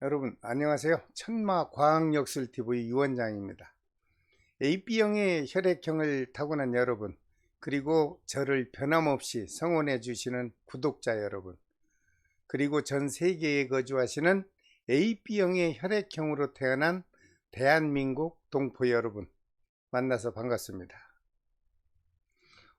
여러분 안녕하세요. 천마과학역술TV 유원장입니다. AB형의 혈액형을 타고난 여러분, 그리고 저를 변함없이 성원해 주시는 구독자 여러분, 그리고 전 세계에 거주하시는 AB형의 혈액형으로 태어난 대한민국 동포 여러분, 만나서 반갑습니다.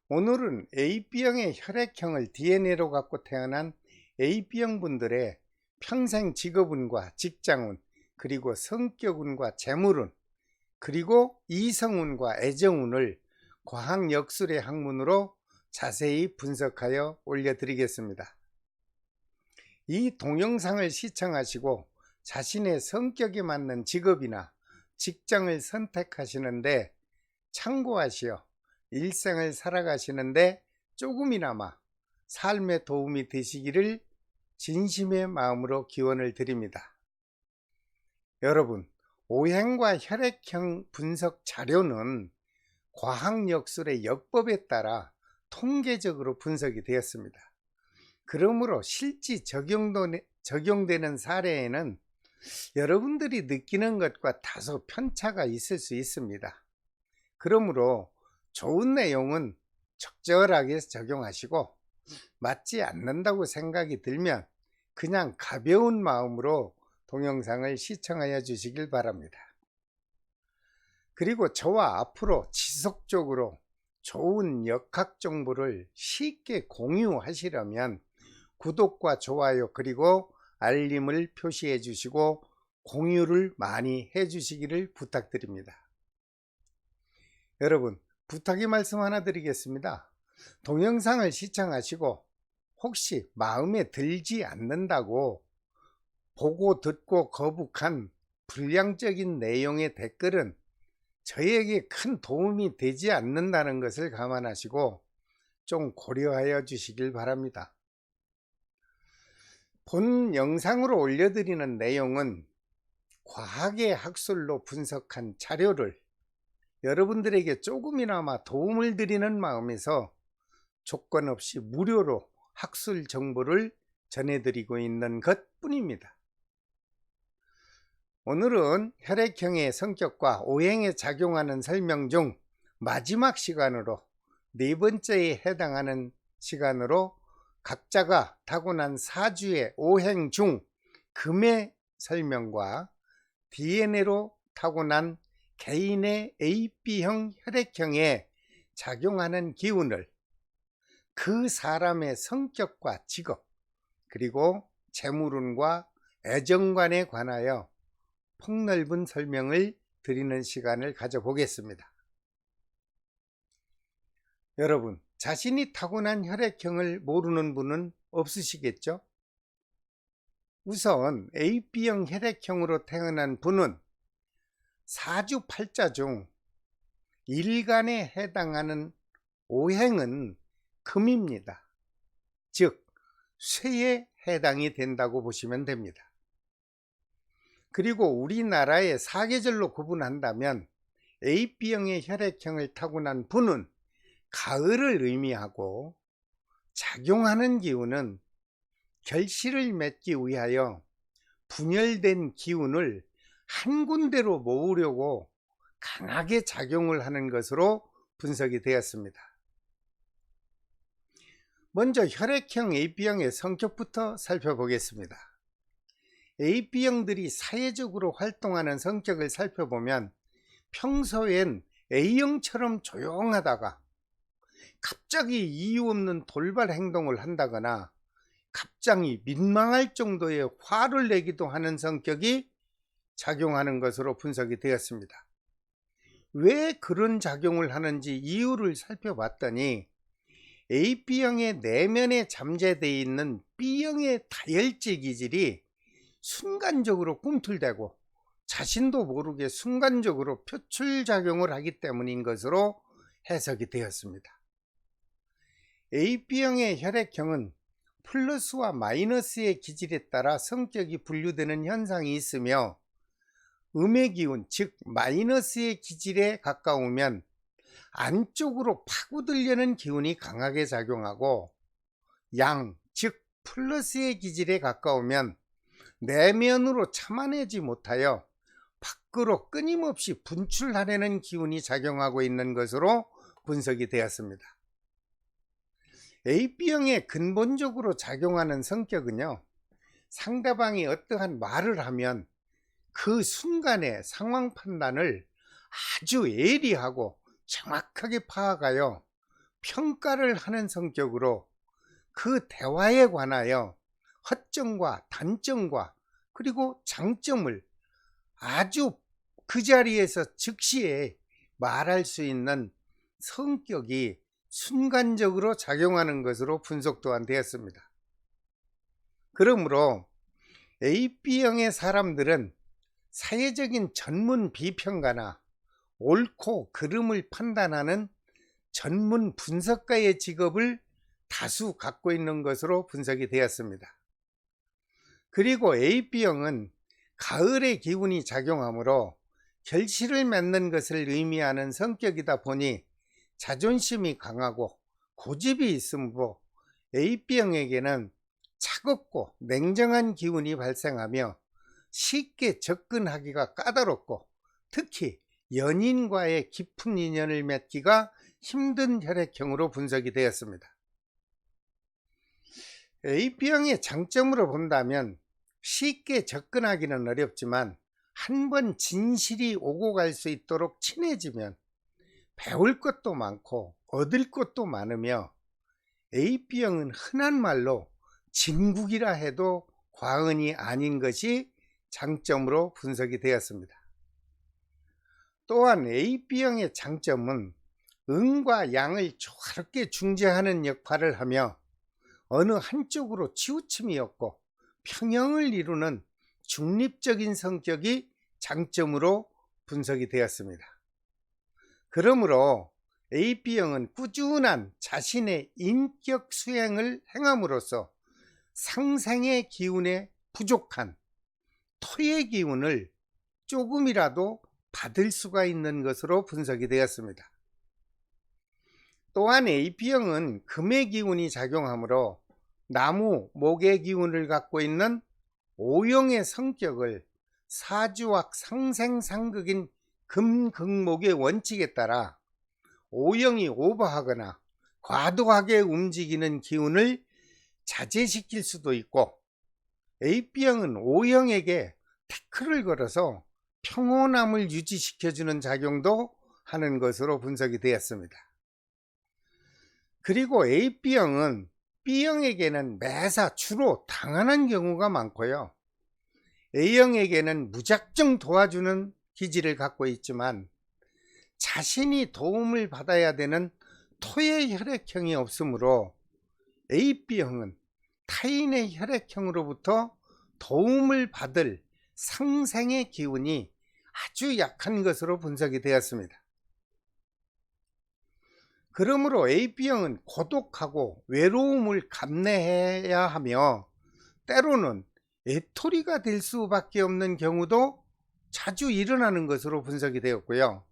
오늘은 AB형의 혈액형을 DNA로 갖고 태어난 AB형 분들의 평생 직업운과 직장운, 그리고 성격운과 재물운, 그리고 이성운과 애정운을 과학역술의 학문으로 자세히 분석하여 올려드리겠습니다. 이 동영상을 시청하시고 자신의 성격에 맞는 직업이나 직장을 선택하시는데 참고하시어 일생을 살아가시는데 조금이나마 삶에 도움이 되시기를 진심의 마음으로 기원을 드립니다. 여러분, 오행과 혈액형 분석 자료는 과학역술의 역법에 따라 통계적으로 분석이 되었습니다. 그러므로 실제 적용되는 사례에는 여러분들이 느끼는 것과 다소 편차가 있을 수 있습니다. 그러므로 좋은 내용은 적절하게 적용하시고, 맞지 않는다고 생각이 들면 그냥 가벼운 마음으로 동영상을 시청하여 주시길 바랍니다. 그리고 저와 앞으로 지속적으로 좋은 역학 정보를 쉽게 공유하시려면 구독과 좋아요, 그리고 알림을 표시해 주시고 공유를 많이 해 주시기를 부탁드립니다. 여러분, 부탁의 말씀 하나 드리겠습니다. 동영상을 시청하시고 혹시 마음에 들지 않는다고 보고 듣고 거북한 불량적인 내용의 댓글은 저에게 큰 도움이 되지 않는다는 것을 감안하시고 좀 고려하여 주시길 바랍니다. 본 영상으로 올려드리는 내용은 과학의 학술로 분석한 자료를 여러분들에게 조금이나마 도움을 드리는 마음에서 조건 없이 무료로 학술 정보를 전해드리고 있는 것뿐입니다. 오늘은 혈액형의 성격과 오행에 작용하는 설명 중 마지막 시간으로 네 번째에 해당하는 시간으로 각자가 타고난 사주의 오행 중 금의 설명과 DNA로 타고난 개인의 AB형 혈액형에 작용하는 기운을 그 사람의 성격과 직업, 그리고 재물운과 애정관에 관하여 폭넓은 설명을 드리는 시간을 가져보겠습니다. 여러분, 자신이 타고난 혈액형을 모르는 분은 없으시겠죠? 우선 AB형 혈액형으로 태어난 분은 사주팔자 중 일간에 해당하는 오행은 금입니다. 즉 쇠에 해당이 된다고 보시면 됩니다. 그리고 우리나라의 사계절로 구분한다면 AB형의 혈액형을 타고난 분은 가을을 의미하고, 작용하는 기운은 결실을 맺기 위하여 분열된 기운을 한 군데로 모으려고 강하게 작용을 하는 것으로 분석이 되었습니다. 먼저 혈액형 AB형의 성격부터 살펴보겠습니다. AB형들이 사회적으로 활동하는 성격을 살펴보면 평소엔 A형처럼 조용하다가 갑자기 이유 없는 돌발 행동을 한다거나 갑자기 민망할 정도의 화를 내기도 하는 성격이 작용하는 것으로 분석이 되었습니다. 왜 그런 작용을 하는지 이유를 살펴봤더니 AB형의 내면에 잠재되어 있는 B형의 다혈질 기질이 순간적으로 꿈틀대고 자신도 모르게 순간적으로 표출작용을 하기 때문인 것으로 해석이 되었습니다. AB형의 혈액형은 플러스와 마이너스의 기질에 따라 성격이 분류되는 현상이 있으며, 음의 기운, 즉 마이너스의 기질에 가까우면 안쪽으로 파고들려는 기운이 강하게 작용하고, 양, 즉 플러스의 기질에 가까우면 내면으로 참아내지 못하여 밖으로 끊임없이 분출하려는 기운이 작용하고 있는 것으로 분석이 되었습니다. AB형에 근본적으로 작용하는 성격은요, 상대방이 어떠한 말을 하면 그 순간의 상황 판단을 아주 예리하고 정확하게 파악하여 평가를 하는 성격으로 그 대화에 관하여 허점과 단점과 그리고 장점을 아주 그 자리에서 즉시에 말할 수 있는 성격이 순간적으로 작용하는 것으로 분석 또한 되었습니다. 그러므로 AB형의 사람들은 사회적인 전문 비평가나 옳고 그름을 판단하는 전문 분석가의 직업을 다수 갖고 있는 것으로 분석이 되었습니다. 그리고 AB형은 가을의 기운이 작용하므로 결실을 맺는 것을 의미하는 성격이다 보니 자존심이 강하고 고집이 있으므로 AB형에게는 차갑고 냉정한 기운이 발생하며 쉽게 접근하기가 까다롭고 특히 연인과의 깊은 인연을 맺기가 힘든 혈액형으로 분석이 되었습니다. AB형의 장점으로 본다면 쉽게 접근하기는 어렵지만 한번 진실이 오고 갈 수 있도록 친해지면 배울 것도 많고 얻을 것도 많으며 AB형은 흔한 말로 진국이라 해도 과언이 아닌 것이 장점으로 분석이 되었습니다. 또한 AB형의 장점은 음과 양을 조화롭게 중재하는 역할을 하며 어느 한쪽으로 치우침이 없고 평형을 이루는 중립적인 성격이 장점으로 분석이 되었습니다. 그러므로 AB형은 꾸준한 자신의 인격 수행을 행함으로써 상생의 기운에 부족한 토의 기운을 조금이라도 받을 수가 있는 것으로 분석이 되었습니다. 또한 AB형은 금의 기운이 작용하므로 나무, 목의 기운을 갖고 있는 O형의 성격을 사주학 상생상극인 금극목의 원칙에 따라 O형이 오버하거나 과도하게 움직이는 기운을 자제시킬 수도 있고 AB형은 O형에게 태클을 걸어서 평온함을 유지시켜주는 작용도 하는 것으로 분석이 되었습니다. 그리고 AB형은 B형에게는 매사 주로 당하는 경우가 많고요. A형에게는 무작정 도와주는 기질을 갖고 있지만 자신이 도움을 받아야 되는 토의 혈액형이 없으므로 AB형은 타인의 혈액형으로부터 도움을 받을 상생의 기운이 아주 약한 것으로 분석이 되었습니다. 그러므로 AB형은 고독하고 외로움을 감내해야 하며 때로는 외톨이가 될 수밖에 없는 경우도 자주 일어나는 것으로 분석이 되었고요.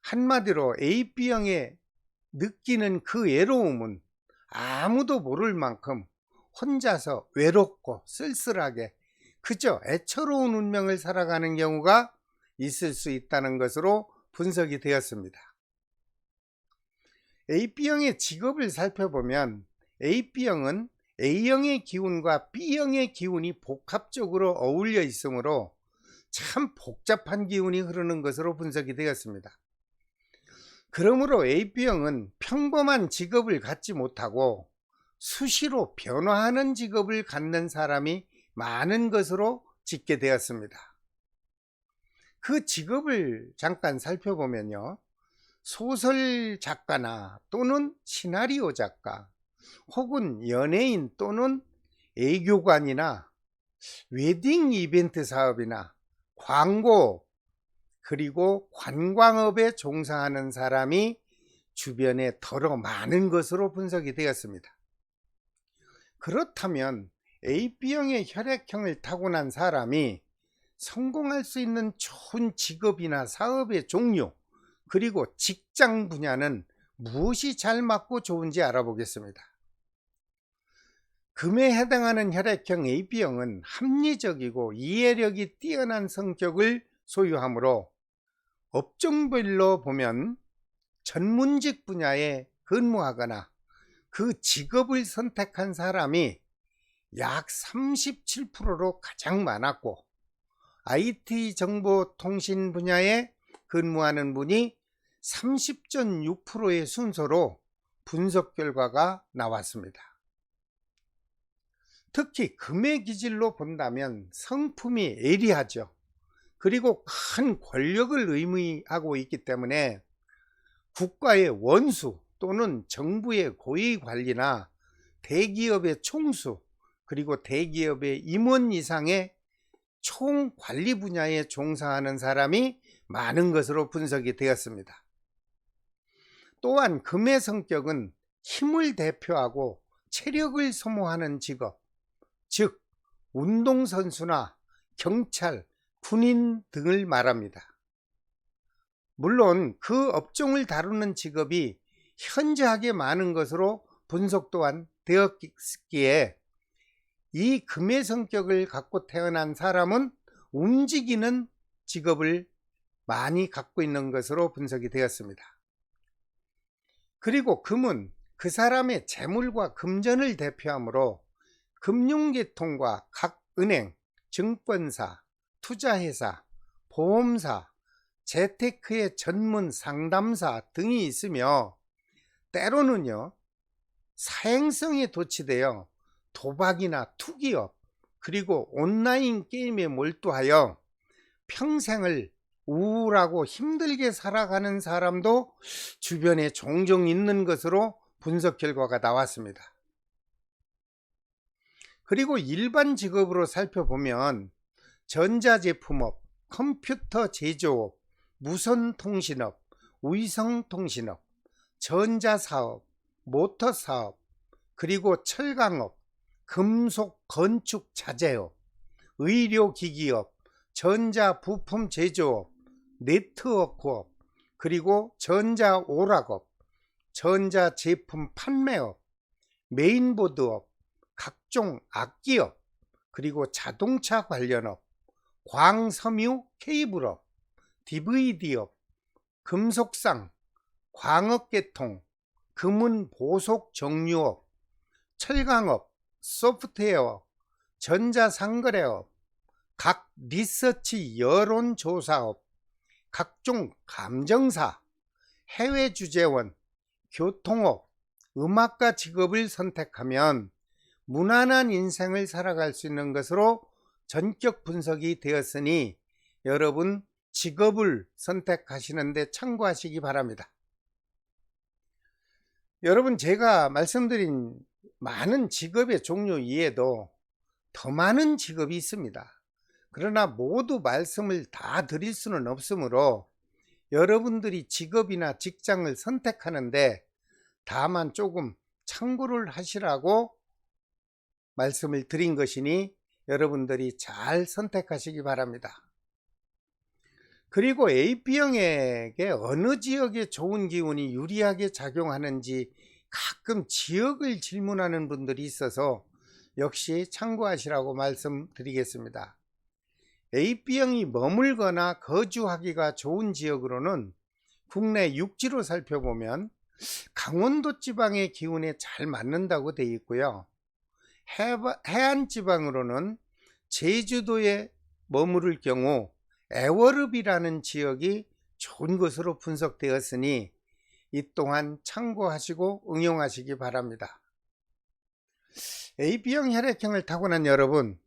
한마디로 AB형의 느끼는 그 외로움은 아무도 모를 만큼 혼자서 외롭고 쓸쓸하게 그저 애처로운 운명을 살아가는 경우가 있을 수 있다는 것으로 분석이 되었습니다. AB형의 직업을 살펴보면 AB형은 A형의 기운과 B형의 기운이 복합적으로 어울려 있으므로 참 복잡한 기운이 흐르는 것으로 분석이 되었습니다. 그러므로 AB형은 평범한 직업을 갖지 못하고 수시로 변화하는 직업을 갖는 사람이 많은 것으로 짓게 되었습니다. 그 직업을 잠깐 살펴보면요. 소설 작가나 또는 시나리오 작가 혹은 연예인 또는 애교관이나 웨딩 이벤트 사업이나 광고 그리고 관광업에 종사하는 사람이 주변에 더러 많은 것으로 분석이 되었습니다. 그렇다면 AB형의 혈액형을 타고난 사람이 성공할 수 있는 좋은 직업이나 사업의 종류 그리고 직장 분야는 무엇이 잘 맞고 좋은지 알아보겠습니다. 금에 해당하는 혈액형 AB형은 합리적이고 이해력이 뛰어난 성격을 소유하므로 업종별로 보면 전문직 분야에 근무하거나 그 직업을 선택한 사람이 약 37%로 가장 많았고, IT 정보통신 분야에 근무하는 분이 30.6%의 순서로 분석 결과가 나왔습니다. 특히 금의 기질로 본다면 성품이 예리하죠. 그리고 큰 권력을 의미하고 있기 때문에 국가의 원수 또는 정부의 고위 관리나 대기업의 총수, 그리고 대기업의 임원 이상의 총관리 분야에 종사하는 사람이 많은 것으로 분석이 되었습니다. 또한 금의 성격은 힘을 대표하고 체력을 소모하는 직업, 즉 운동선수나 경찰, 군인 등을 말합니다. 물론 그 업종을 다루는 직업이 현저하게 많은 것으로 분석 또한 되었기에 이 금의 성격을 갖고 태어난 사람은 움직이는 직업을 많이 갖고 있는 것으로 분석이 되었습니다. 그리고 금은 그 사람의 재물과 금전을 대표하므로 금융계통과 각 은행, 증권사, 투자회사, 보험사, 재테크의 전문 상담사 등이 있으며, 때로는요 사행성에 도취되어 도박이나 투기업, 그리고 온라인 게임에 몰두하여 평생을 우울하고 힘들게 살아가는 사람도 주변에 종종 있는 것으로 분석 결과가 나왔습니다. 그리고 일반 직업으로 살펴보면 전자제품업, 컴퓨터 제조업, 무선통신업, 위성통신업, 전자사업, 모터사업, 그리고 철강업, 금속 건축 자재업, 의료기기업, 전자부품 제조업, 네트워크업, 그리고 전자오락업, 전자제품 판매업, 메인보드업, 각종 악기업, 그리고 자동차 관련업, 광섬유 케이블업, DVD업, 금속상, 광업계통, 금은보석 정류업, 철강업, 소프트웨어, 전자상거래업, 각 리서치 여론조사업, 각종 감정사, 해외주재원, 교통업, 음악가 직업을 선택하면 무난한 인생을 살아갈 수 있는 것으로 전격 분석이 되었으니 여러분 직업을 선택하시는 데 참고하시기 바랍니다. 여러분, 제가 말씀드린 많은 직업의 종류 이외에도 더 많은 직업이 있습니다. 그러나 모두 말씀을 다 드릴 수는 없으므로 여러분들이 직업이나 직장을 선택하는데 다만 조금 참고를 하시라고 말씀을 드린 것이니 여러분들이 잘 선택하시기 바랍니다. 그리고 AB형에게 어느 지역에 좋은 기운이 유리하게 작용하는지 가끔 지역을 질문하는 분들이 있어서 역시 참고하시라고 말씀드리겠습니다. AB형이 머물거나 거주하기가 좋은 지역으로는 국내 육지로 살펴보면 강원도 지방의 기운에 잘 맞는다고 되어 있고요. 해안 지방으로는 제주도에 머무를 경우 애월읍이라는 지역이 좋은 것으로 분석되었으니 이 또한 참고하시고 응용하시기 바랍니다. AB형 혈액형을 타고난 여러분,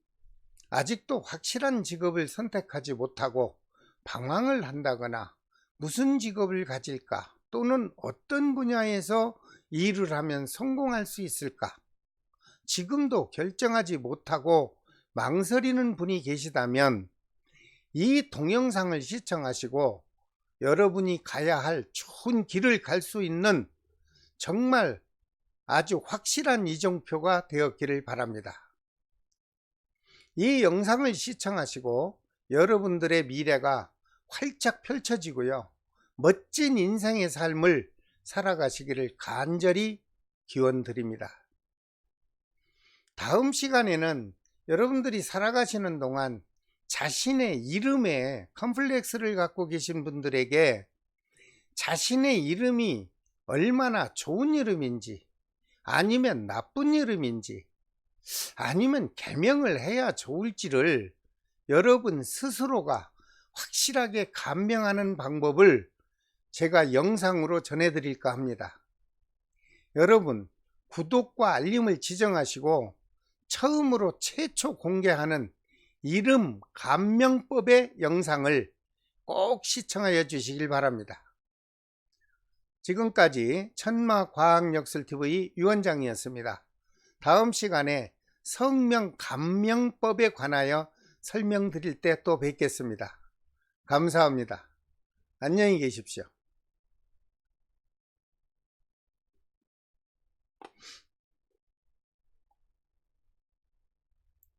아직도 확실한 직업을 선택하지 못하고 방황을 한다거나 무슨 직업을 가질까, 또는 어떤 분야에서 일을 하면 성공할 수 있을까, 지금도 결정하지 못하고 망설이는 분이 계시다면 이 동영상을 시청하시고 여러분이 가야 할 좋은 길을 갈 수 있는 정말 아주 확실한 이정표가 되었기를 바랍니다. 이 영상을 시청하시고 여러분들의 미래가 활짝 펼쳐지고요, 멋진 인생의 삶을 살아가시기를 간절히 기원드립니다. 다음 시간에는 여러분들이 살아가시는 동안 자신의 이름에 컴플렉스를 갖고 계신 분들에게 자신의 이름이 얼마나 좋은 이름인지, 아니면 나쁜 이름인지, 아니면 개명을 해야 좋을지를 여러분 스스로가 확실하게 감명하는 방법을 제가 영상으로 전해드릴까 합니다. 여러분, 구독과 알림을 지정하시고 처음으로 최초 공개하는 이름 감명법의 영상을 꼭 시청하여 주시길 바랍니다. 지금까지 천마과학역술TV 유원장이었습니다. 다음 시간에 성명 감명법에 관하여 설명드릴 때 또 뵙겠습니다. 감사합니다. 안녕히 계십시오.